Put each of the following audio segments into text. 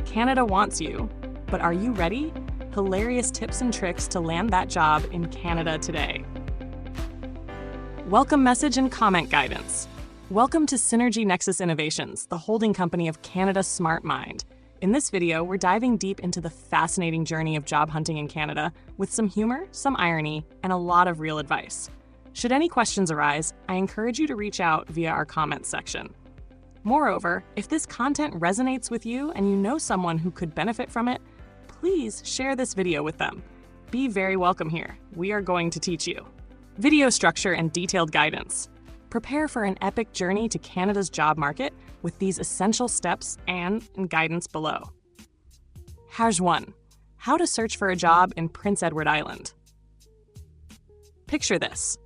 Canada wants you, but are you ready? Hilarious tips and tricks to land that job in Canada today. Welcome message and comment guidance. Welcome to Synergy Nexus Innovations, the holding company of Canada's Smart Mind. In this video, we're diving deep into the fascinating journey of job hunting in Canada with some humor, some irony, and a lot of real advice. Should any questions arise, I encourage you to reach out via our comments section. Moreover, if this content resonates with you and you know someone who could benefit from it, please share this video with them. Be very welcome here. We are going to teach you. Video structure and detailed guidance. Prepare for an epic journey to Canada's job market with these essential steps and guidance below. Hash 1. How to search for a job in Prince Edward Island. Picture this.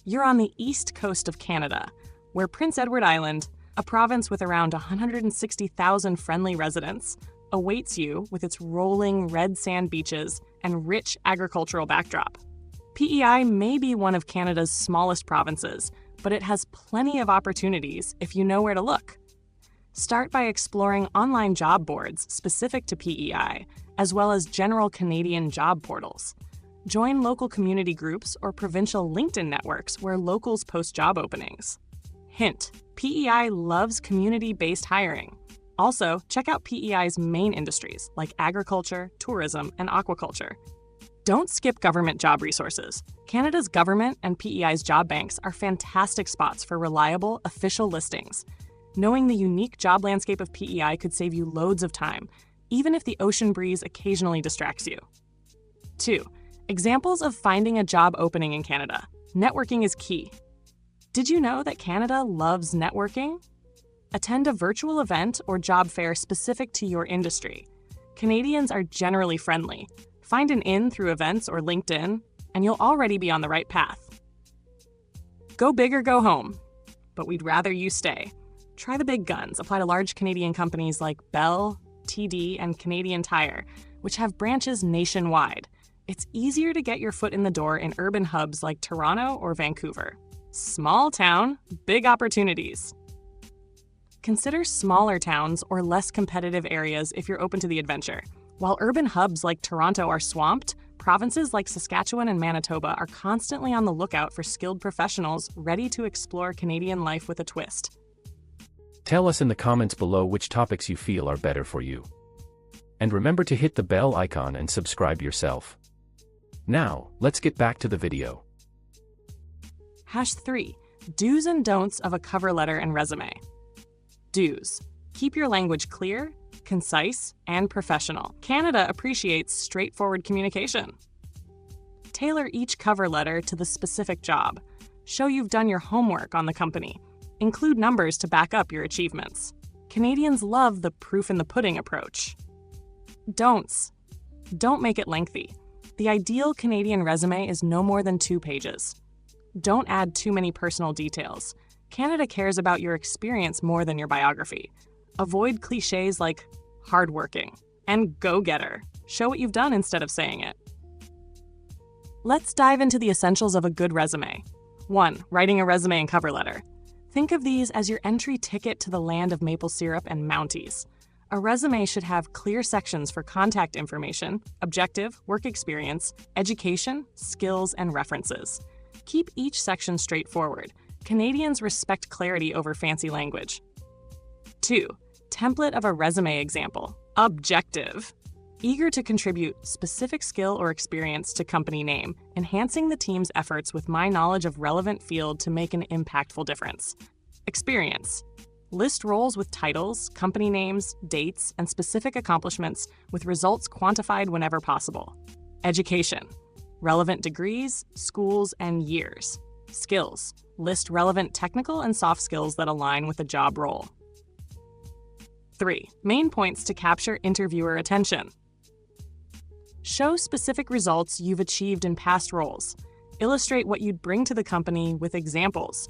You're on the east coast of Canada, where Prince Edward Island, a province with around 160,000 friendly residents, awaits you with its rolling red sand beaches and rich agricultural backdrop. PEI may be one of Canada's smallest provinces, but it has plenty of opportunities if you know where to look. Start by exploring online job boards specific to PEI, as well as general Canadian job portals. Join local community groups or provincial LinkedIn networks where locals post job openings. Hint: PEI loves community-based hiring. Also, check out PEI's main industries like agriculture, tourism, and aquaculture. Don't skip government job resources. Canada's government and PEI's job banks are fantastic spots for reliable, official listings. Knowing the unique job landscape of PEI could save you loads of time, even if the ocean breeze occasionally distracts you. 2. Examples of finding a job opening in Canada. Networking is key. Did you know that Canada loves networking? Attend a virtual event or job fair specific to your industry. Canadians are generally friendly. Find an in through events or LinkedIn, and you'll already be on the right path. Go big or go home, but we'd rather you stay. Try the big guns. Apply to large Canadian companies like Bell, TD, and Canadian Tire, which have branches nationwide. It's easier to get your foot in the door in urban hubs like Toronto or Vancouver. Small town, big opportunities. Consider smaller towns or less competitive areas if you're open to the adventure. While urban hubs like Toronto are swamped, provinces like Saskatchewan and Manitoba are constantly on the lookout for skilled professionals ready to explore Canadian life with a twist. Tell us in the comments below which topics you feel are better for you. And remember to hit the bell icon and subscribe yourself. Now, let's get back to the video. Hash 3. Do's and don'ts of a cover letter and resume. Do's. Keep your language clear, concise, and professional. Canada appreciates straightforward communication. Tailor each cover letter to the specific job. Show you've done your homework on the company. Include numbers to back up your achievements. Canadians love the proof in the pudding approach. Don'ts. Don't make it lengthy. The ideal Canadian resume is no more than 2 pages. Don't add too many personal details. Canada cares about your experience more than your biography. Avoid cliches like hardworking and go-getter. Show what you've done instead of saying it. Let's dive into the essentials of a good resume. 1. Writing a resume and cover letter. Think of these as your entry ticket to the land of maple syrup and Mounties. A resume should have clear sections for contact information, objective, work experience, education, skills, and references. Keep each section straightforward. Canadians respect clarity over fancy language. 2. Template of a resume example. Objective. Eager to contribute specific skill or experience to company name, enhancing the team's efforts with my knowledge of relevant field to make an impactful difference. Experience. List roles with titles, company names, dates, and specific accomplishments with results quantified whenever possible. Education. Relevant degrees, schools, and years. Skills. List relevant technical and soft skills that align with the job role. 3. Main points to capture interviewer attention. Show specific results you've achieved in past roles. Illustrate what you'd bring to the company with examples.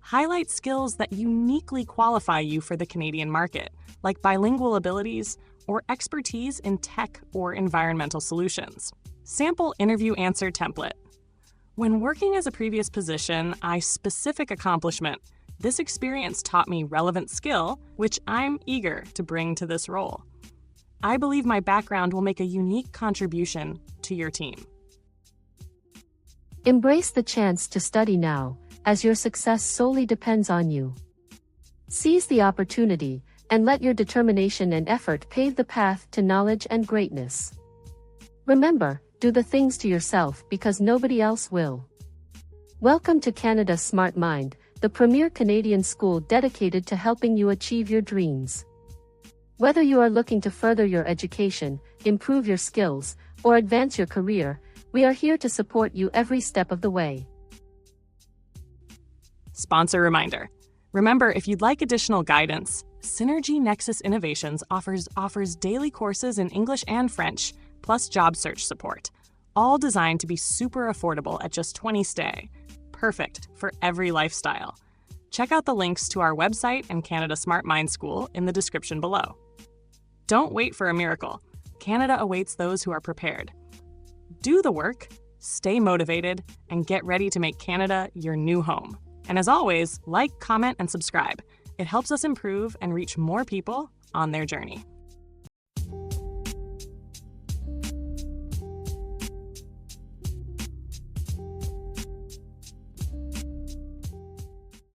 Highlight skills that uniquely qualify you for the Canadian market, like bilingual abilities or expertise in tech or environmental solutions. Sample interview answer template. When working as a previous position, specific accomplishment. This experience taught me relevant skill, which I'm eager to bring to this role. I believe my background will make a unique contribution to your team. Embrace the chance to study now, as your success solely depends on you. Seize the opportunity, and let your determination and effort pave the path to knowledge and greatness. Remember, do the things to yourself because nobody else will. Welcome to Canada Smart Mind, the premier Canadian school dedicated to helping you achieve your dreams. Whether you are looking to further your education, improve your skills, or advance your career, we are here to support you every step of the way. Sponsor reminder. Remember, if you'd like additional guidance, Synergy Nexus Innovations offers daily courses in English and French, plus job search support, all designed to be super affordable at just $20 stay. Perfect for every lifestyle. Check out the links to our website and Canada Smart Mind School in the description below. Don't wait for a miracle. Canada awaits those who are prepared. Do the work, stay motivated, and get ready to make Canada your new home. And as always, like, comment, and subscribe. It helps us improve and reach more people on their journey.